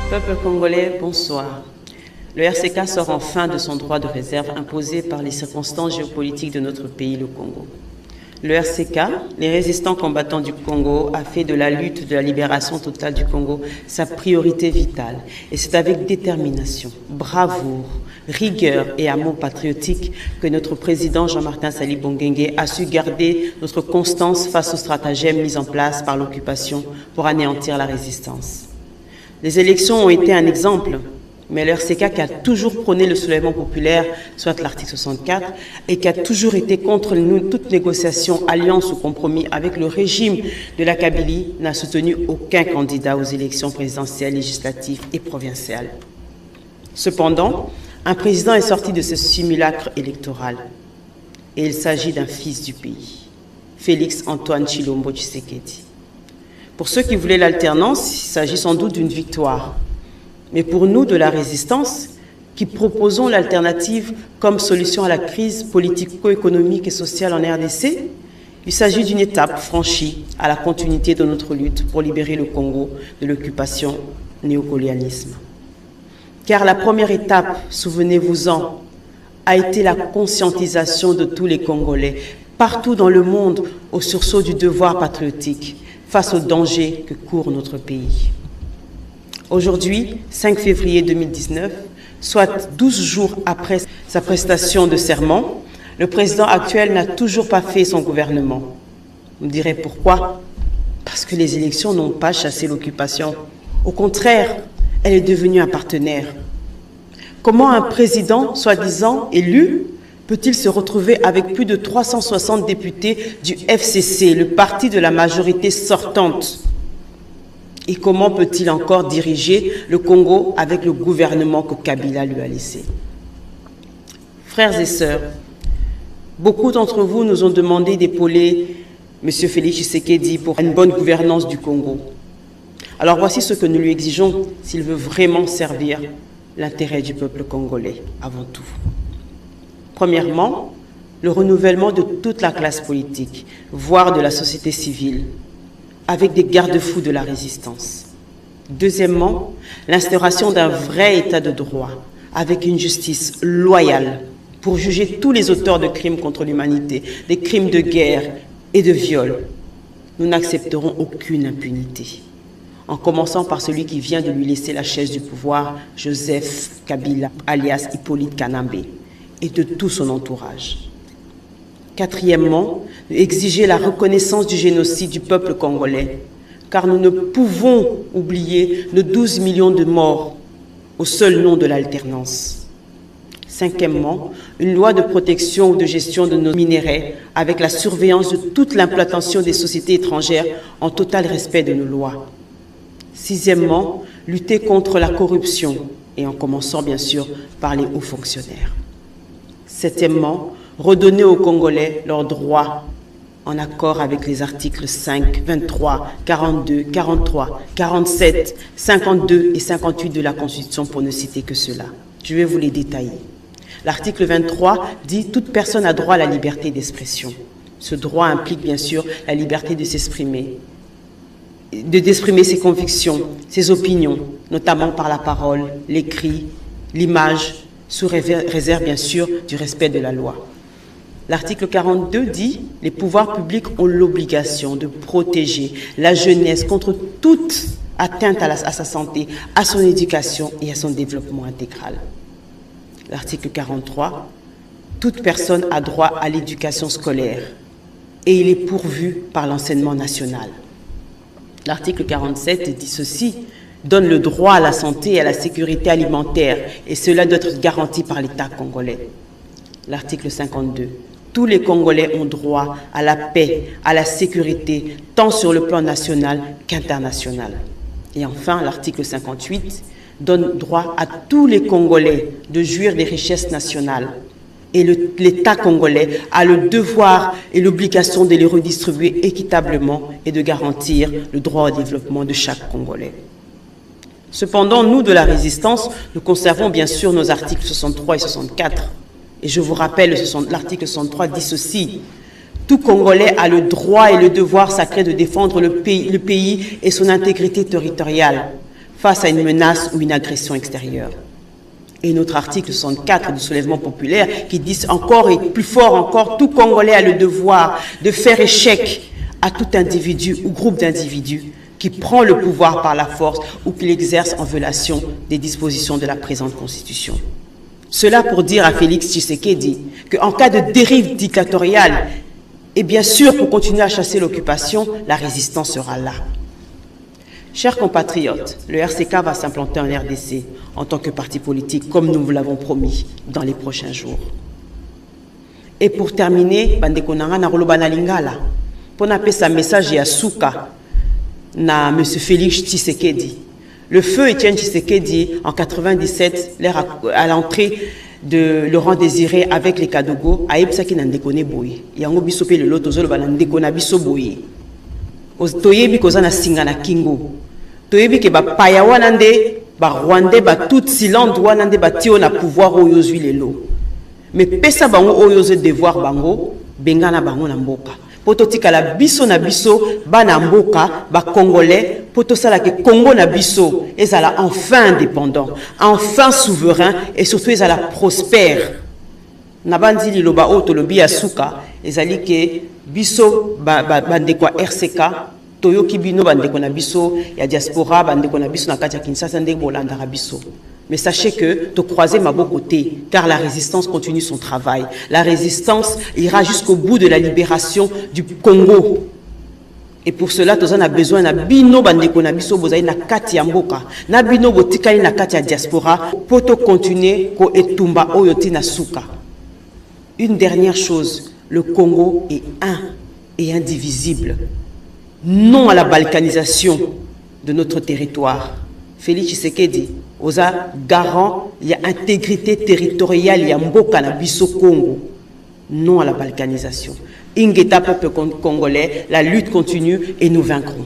Peuple congolais, bonsoir. Le RCK sort enfin de son droit de réserve imposé par les circonstances géopolitiques de notre pays, le Congo. Le RCK, les résistants combattants du Congo, a fait de la lutte de la libération totale du Congo sa priorité vitale. Et c'est avec détermination, bravoure, rigueur et amour patriotique que notre président Jean-Martin Sali Bonguengue a su garder notre constance face aux stratagèmes mis en place par l'occupation pour anéantir la résistance. Les élections ont été un exemple, mais le RCK qui a toujours prôné le soulèvement populaire, soit l'article 64, et qui a toujours été contre toute négociation, alliance ou compromis avec le régime de la Kabylie, n'a soutenu aucun candidat aux élections présidentielles, législatives et provinciales. Cependant, un président est sorti de ce simulacre électoral, et il s'agit d'un fils du pays, Félix Antoine Tshilombo Tshisekedi. Pour ceux qui voulaient l'alternance, il s'agit sans doute d'une victoire. Mais pour nous de la résistance, qui proposons l'alternative comme solution à la crise politico-économique et sociale en RDC, il s'agit d'une étape franchie à la continuité de notre lutte pour libérer le Congo de l'occupation néocolonialisme. Car la première étape, souvenez-vous-en, a été la conscientisation de tous les Congolais, partout dans le monde, au sursaut du devoir patriotique, face aux dangers que court notre pays. Aujourd'hui, 5 février 2019, soit 12 jours après sa prestation de serment, le président actuel n'a toujours pas fait son gouvernement. Vous me direz pourquoi? Parce que les élections n'ont pas chassé l'occupation. Au contraire, elle est devenue un partenaire. Comment un président, soi-disant élu, peut-il se retrouver avec plus de 360 députés du FCC, le parti de la majorité sortante? Et comment peut-il encore diriger le Congo avec le gouvernement que Kabila lui a laissé? Frères et sœurs, beaucoup d'entre vous nous ont demandé d'épauler M. Félix Tshisekedi pour une bonne gouvernance du Congo. Alors voici ce que nous lui exigeons s'il veut vraiment servir l'intérêt du peuple congolais avant tout. Premièrement, le renouvellement de toute la classe politique, voire de la société civile, avec des garde-fous de la résistance. Deuxièmement, l'instauration d'un vrai état de droit, avec une justice loyale, pour juger tous les auteurs de crimes contre l'humanité, des crimes de guerre et de viol. Nous n'accepterons aucune impunité, en commençant par celui qui vient de lui laisser la chaise du pouvoir, Joseph Kabila, alias Hippolyte Kanambe, et de tout son entourage. Quatrièmement, exiger la reconnaissance du génocide du peuple congolais, car nous ne pouvons oublier nos 12 millions de morts au seul nom de l'alternance. Cinquièmement, une loi de protection ou de gestion de nos minéraux avec la surveillance de toute l'implantation des sociétés étrangères en total respect de nos lois. Sixièmement, lutter contre la corruption, et en commençant bien sûr par les hauts fonctionnaires. Septièmement, redonner aux Congolais leurs droits en accord avec les articles 5, 23, 42, 43, 47, 52 et 58 de la Constitution, pour ne citer que cela. Je vais vous les détailler. L'article 23 dit « Toute personne a droit à la liberté d'expression ». Ce droit implique bien sûr la liberté de s'exprimer, d'exprimer ses convictions, ses opinions, notamment par la parole, l'écrit, l'image, sous réserve bien sûr du respect de la loi. L'article 42 dit « Les pouvoirs publics ont l'obligation de protéger la jeunesse contre toute atteinte à sa santé, à son éducation et à son développement intégral. » L'article 43 « Toute personne a droit à l'éducation scolaire et il est pourvu par l'enseignement national. » L'article 47 dit ceci « Donne le droit à la santé et à la sécurité alimentaire et cela doit être garanti par l'État congolais. » L'article 52 « Tous les Congolais ont droit à la paix, à la sécurité, tant sur le plan national qu'international. » Et enfin, l'article 58 donne droit à tous les Congolais de jouir des richesses nationales. Et l'État congolais a le devoir et l'obligation de les redistribuer équitablement et de garantir le droit au développement de chaque Congolais. Cependant, nous, de la résistance, nous conservons bien sûr nos articles 63 et 64. Et je vous rappelle, l'article 63 dit ceci. Tout Congolais a le droit et le devoir sacré de défendre le pays et son intégrité territoriale face à une menace ou une agression extérieure. Et notre article 64 du soulèvement populaire qui dit encore et plus fort encore, tout Congolais a le devoir de faire échec à tout individu ou groupe d'individus qui prend le pouvoir par la force ou qui l'exerce en violation des dispositions de la présente Constitution. Cela pour dire à Félix Tshisekedi qu'en cas de dérive dictatoriale, et bien sûr pour continuer à chasser l'occupation, la résistance sera là. Chers compatriotes, le RCK va s'implanter en RDC en tant que parti politique, comme nous vous l'avons promis, dans les prochains jours. Et pour terminer, Bandekonanga Narolobana Lingala, pour n'appeler sa message à Souka, na M. Félix Tshisekedi. Le feu Étienne Tshisekedi, en 97, à l'entrée de Laurent Désiré avec les Kadogo, a Ebsaki Nandekone Boye. Yango Bisope le lot, Tozolo Banandekona Biso Boye. Toyebi Kozana Singana Kingo. Toyebi ke ba Payawanande, ba Rwandais, ba tout Siland Wanande, ba Tio na pouvoir Oyozui le lot. Mais Pesa Bango Oyoze devoir Bango, Bengana Bango Namboka. Poto tikala biso na biso bana mboka ba congolais poto sala ke Congo na biso ezala enfin indépendant, enfin souverain et surtout ezala prospère. Na bandi liloba oto lobi ya suka ezali ke biso bandeko RCK toyoki bino bandeko na biso ya diaspora bandeko na biso na kati ya Kinshasa ndenge bolandaka biso. Mais sachez que te croiser ma beau côté, car la résistance continue son travail. La résistance ira jusqu'au bout de la libération du Congo. Et pour cela, nous avons besoin de bino bandeko na biso bozali na kati ya mboka, na bino botikali na kati ya diaspora pour te continuer ko etumba oyoti na suka. Une dernière chose, le Congo est un et indivisible. Non à la balkanisation de notre territoire. Félix Tshisekedi oza garant, il y a intégrité territoriale, il y a mboka na biso Congo. Non à la balkanisation. Ingeta peuple congolais, la lutte continue et nous vaincrons.